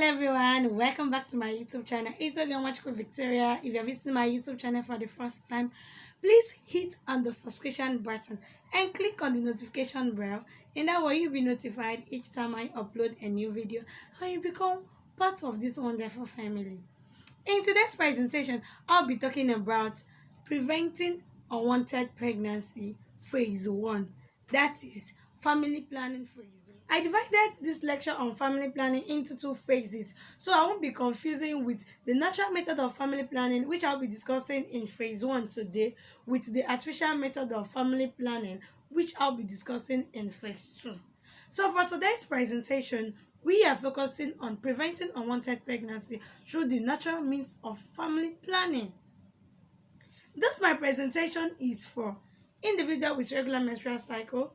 everyone, welcome back to my YouTube channel. It's again Magical Victoria. If you're visiting my YouTube channel for the first time, please hit on the subscription button and click on the notification bell. In that way, you'll be notified each time I upload a new video and you become part of this wonderful family. In today's presentation, I'll be talking about preventing unwanted pregnancy phase 1. That is family planning phase 1. I divided this lecture on family planning into two phases, so I won't be confusing with the natural method of family planning, which I'll be discussing in phase 1 today, with the artificial method of family planning, which I'll be discussing in phase 2. So for today's presentation, we are focusing on preventing unwanted pregnancy through the natural means of family planning. This my presentation is for individual with regular menstrual cycle,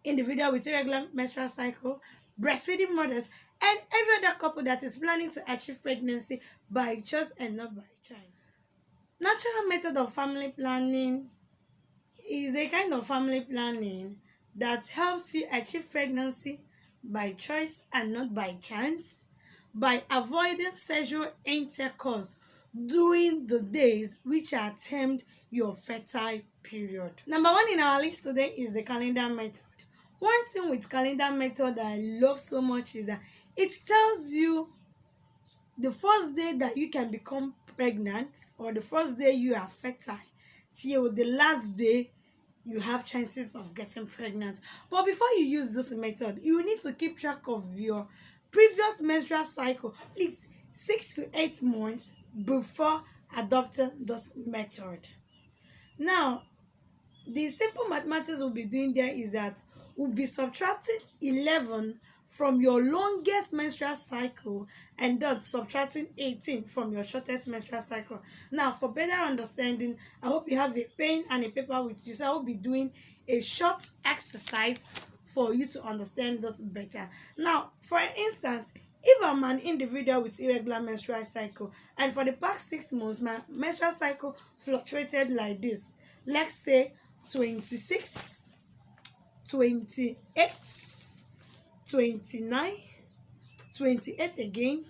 individual with irregular menstrual cycle, breastfeeding mothers, and every other couple that is planning to achieve pregnancy by choice and not by chance. Natural method of family planning is a kind of family planning that helps you achieve pregnancy by choice and not by chance, by avoiding sexual intercourse during the days which are termed your fertile period. Number 1 in our list today is the calendar method. One thing with calendar method that I love so much is that it tells you the first day that you can become pregnant, or the first day you are fertile, till the last day you have chances of getting pregnant. But before you use this method, you need to keep track of your previous menstrual cycle, at least 6 to 8 months before adopting this method. Now, the simple mathematics we'll be doing there is that we'll be subtracting 11 from your longest menstrual cycle and then subtracting 18 from your shortest menstrual cycle. Now, for better understanding, I hope you have a pen and a paper with you. So I will be doing a short exercise for you to understand this better. Now, for instance, if I'm an individual with irregular menstrual cycle and for the past 6 months my menstrual cycle fluctuated like this, let's say 26, 28, 29, 28 again,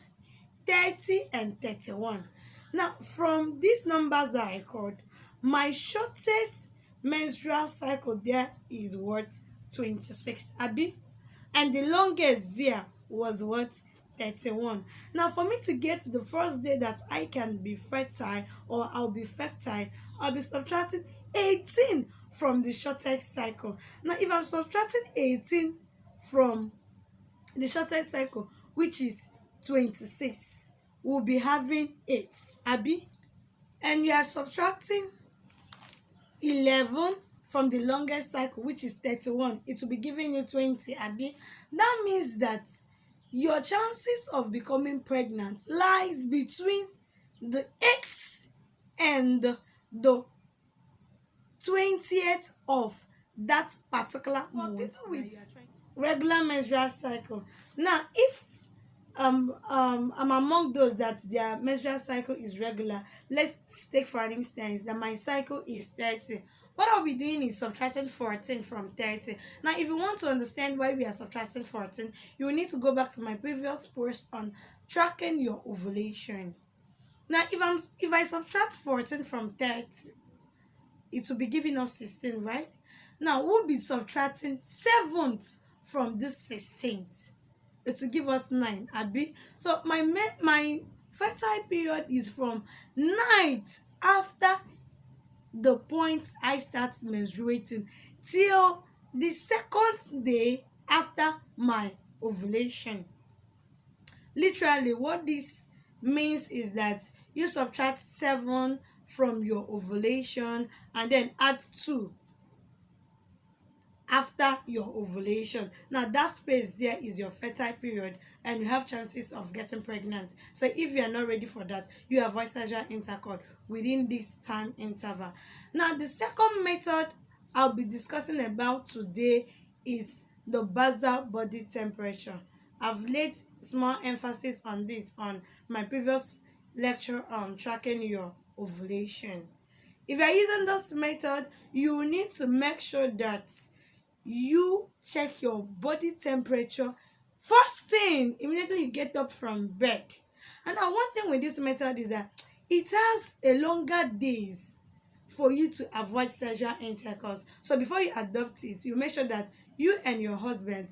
30 and 31. Now, from these numbers that I called, my shortest menstrual cycle there is what? 26, abi? And the longest there was what? 31. Now, for me to get to the first day that I can be fertile, or I'll be fertile, I'll be subtracting 18 from the shortest cycle. Now, if I'm subtracting 18 from the shortest cycle, which is 26, we'll be having 8, abi? And you are subtracting 11 from the longest cycle, which is 31, it will be giving you 20, abi? That means that your chances of becoming pregnant lies between the 8th and the 20th of that particular month with regular menstrual cycle. Now, if I'm among those that their menstrual cycle is regular, let's take for an instance that my cycle is 30. What I'll be doing is subtracting 14 from 30. Now, if you want to understand why we are subtracting 14, you will need to go back to my previous post on tracking your ovulation. Now, if I subtract 14 from 30, it will be giving us 16, right? Now, we'll be subtracting 7th from this 16th. It will give us 9, abi? So my fertile period is from 9th after the point I start menstruating till the 2nd day after my ovulation. Literally, what this means is that you subtract 7 from your ovulation and then add 2 after your ovulation. Now, that space there is your fertile period and you have chances of getting pregnant. So if you are not ready for that, you avoid sexual intercourse within this time interval. Now, the second method I'll be discussing about today is the basal body temperature. I've laid small emphasis on this on my previous lecture on tracking your ovulation. If you are using this method, you will need to make sure that you check your body temperature First thing, immediately you get up from bed. And now one thing with this method is that it has a longer days for you to avoid sexual intercourse. So before you adopt it, you make sure that you and your husband,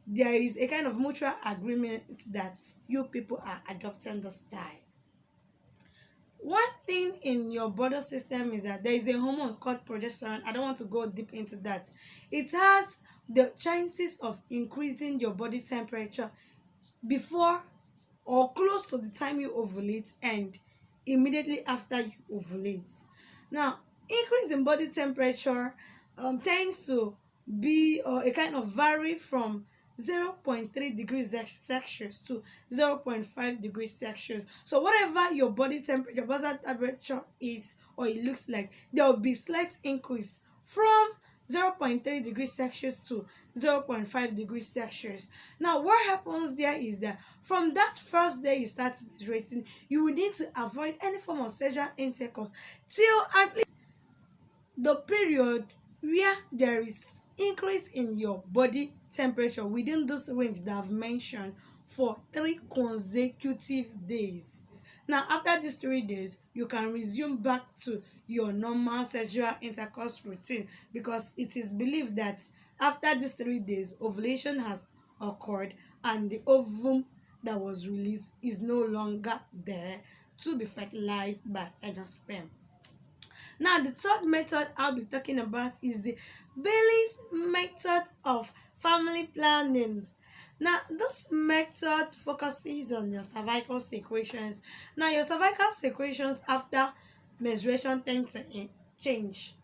there is a kind of mutual agreement that you people are adopting the style. One thing in your body system is that there is a hormone called progesterone. I don't want to go deep into that. It has the chances of increasing your body temperature before or close to the time you ovulate and immediately after you ovulate. Now, increase in body temperature tends to be a kind of vary from 0.3 degrees Celsius to 0.5 degrees Celsius. So whatever your body temperature is or it looks like, there will be slight increase from 0.3 degrees Celsius to 0.5 degrees Celsius. Now, what happens there is that from that first day you start menstruating, you will need to avoid any form of sexual intercourse till at least the period where there is increase in your body temperature within this range that I've mentioned for 3 consecutive days. Now, after these 3 days, you can resume back to your normal sexual intercourse routine because it is believed that after these 3 days, ovulation has occurred and the ovum that was released is no longer there to be fertilized by endosperm. Now, the third method I'll be talking about is the Bailey's method of family planning. Now, this method focuses on your cervical secretions. Now, your cervical secretions after menstruation tend to change.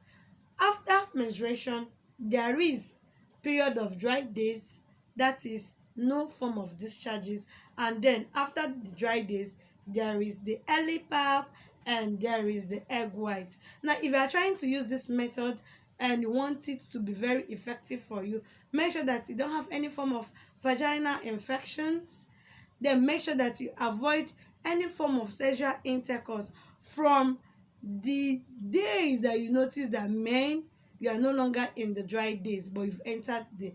After menstruation, there is period of dry days, that is no form of discharges, and then after the dry days, there is the early pap and there is the egg white. Now, if you are trying to use this method and you want it to be very effective for you, make sure that you don't have any form of vaginal infections. Then make sure that you avoid any form of sexual intercourse from the days that you notice that men, you are no longer in the dry days but you've entered the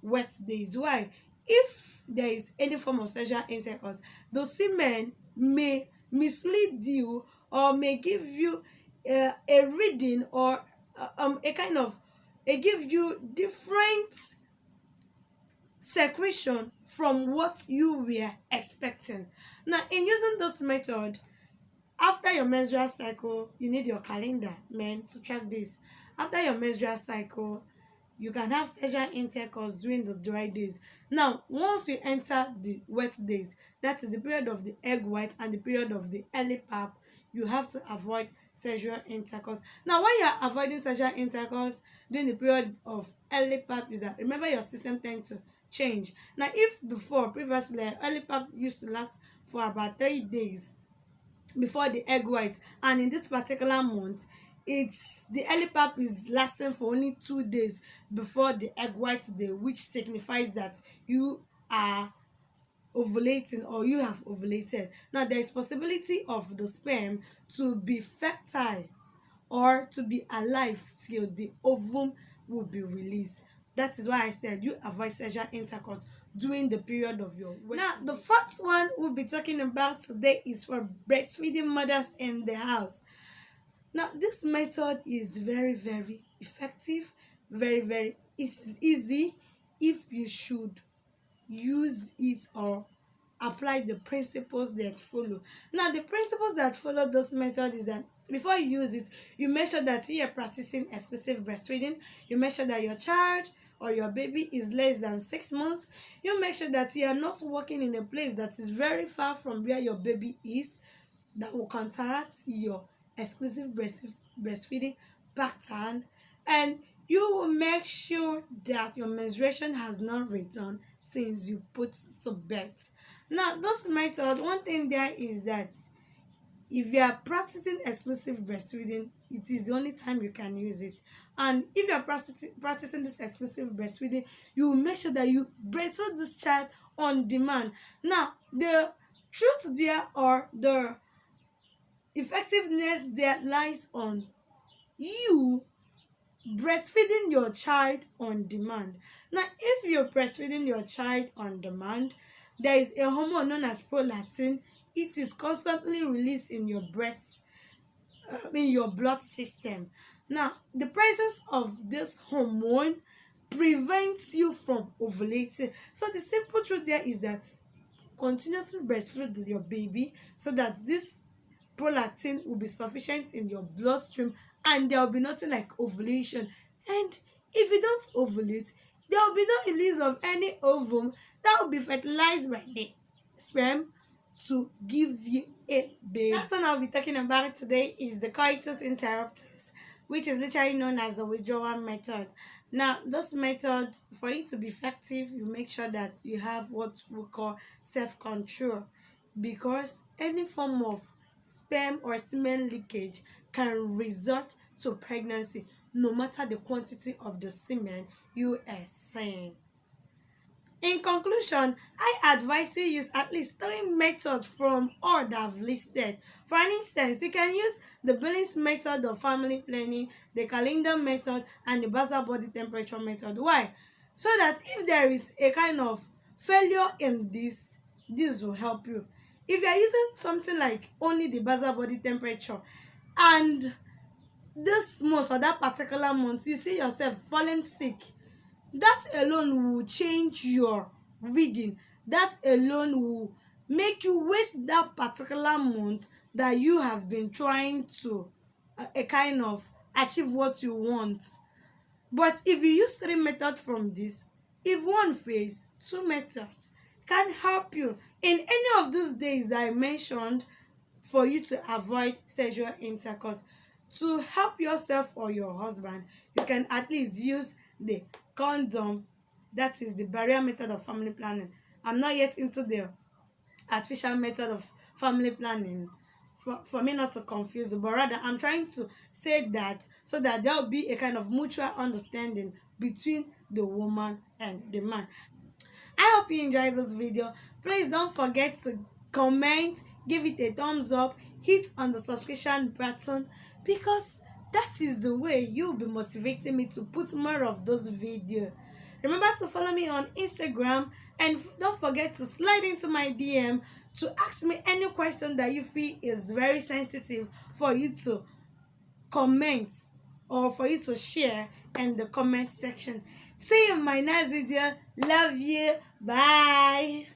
wet days. Why? If there is any form of sexual intercourse, the semen may mislead you or may give you a reading or a kind of give you different secretion from what you were expecting. Now, in using this method, after your menstrual cycle, you need your calendar, men, to track this. After your menstrual cycle, you can have sexual intercourse during the dry days. Now, once you enter the wet days, that is the period of the egg white and the period of the early pap, you have to avoid sexual intercourse. Now, when you are avoiding sexual intercourse during the period of early pap, is that remember your system tends to change. Now, if before previously early pap used to last for about 3 days before the egg white, and in this particular month it's the early pap is lasting for only 2 days before the egg white day, which signifies that you are ovulating or you have ovulated. Now, there is possibility of the sperm to be fertile or to be alive till the ovum will be released. That is why I said you avoid sexual intercourse during the period of your wait. Now, the first one we'll be talking about today is for breastfeeding mothers in the house. Now, this method is very, very effective, very, very easy if you should use it or apply the principles that follow. Now, the principles that follow this method is that before you use it, you make sure that you are practicing exclusive breastfeeding. You make sure that your child or your baby is less than 6 months. You make sure that you are not working in a place that is very far from where your baby is, that will counteract your exclusive breastfeeding pattern, and you will make sure that your menstruation has not returned since you put to birth. Now, this method, one thing there is that if you are practicing exclusive breastfeeding, it is the only time you can use it. And if you are practicing this exclusive breastfeeding, you will make sure that you breastfeed this child on demand. Now, the truth there or the effectiveness there lies on you breastfeeding your child on demand. Now, if you're breastfeeding your child on demand, there is a hormone known as prolactin. It is constantly released in your breast, in your blood system. Now, the presence of this hormone prevents you from ovulating. So the simple truth there is that continuously breastfeed your baby so that this prolactin will be sufficient in your bloodstream and there will be nothing like ovulation. And if you don't ovulate, there will be no release of any ovum that will be fertilized by the sperm to give you a baby. That's what I'll be talking about today is the coitus interruptus, which is literally known as the withdrawal method. Now, this method, for it to be effective, you make sure that you have what we call self-control, because any form of sperm or semen leakage can result to pregnancy, no matter the quantity of the semen you are seeing. In conclusion, I advise you use at least 3 methods from all that I've listed. For an instance, you can use the Billings method of family planning, the calendar method, and the basal body temperature method. Why? So that if there is a kind of failure in this will help you. If you are using something like only the basal body temperature and this month or that particular month you see yourself falling sick, that alone will change your reading. That alone will make you waste that particular month that you have been trying to a kind of achieve what you want. But if you use 3 methods from this, if one fails, 2 methods can help you in any of those days that I mentioned for you to avoid sexual intercourse. To help yourself or your husband, you can at least use the condom, that is the barrier method of family planning. I'm not yet into the artificial method of family planning for me not to confuse you, but rather I'm trying to say that so that there will be a kind of mutual understanding between the woman and the man. I hope you enjoyed this video. Please don't forget to comment, give it a thumbs up, hit on the subscription button, because that is the way you'll be motivating me to put more of those videos. Remember to follow me on Instagram and don't forget to slide into my DM to ask me any question that you feel is very sensitive for you to comment or for you to share in the comment section. See you in my next video. Love you. Bye.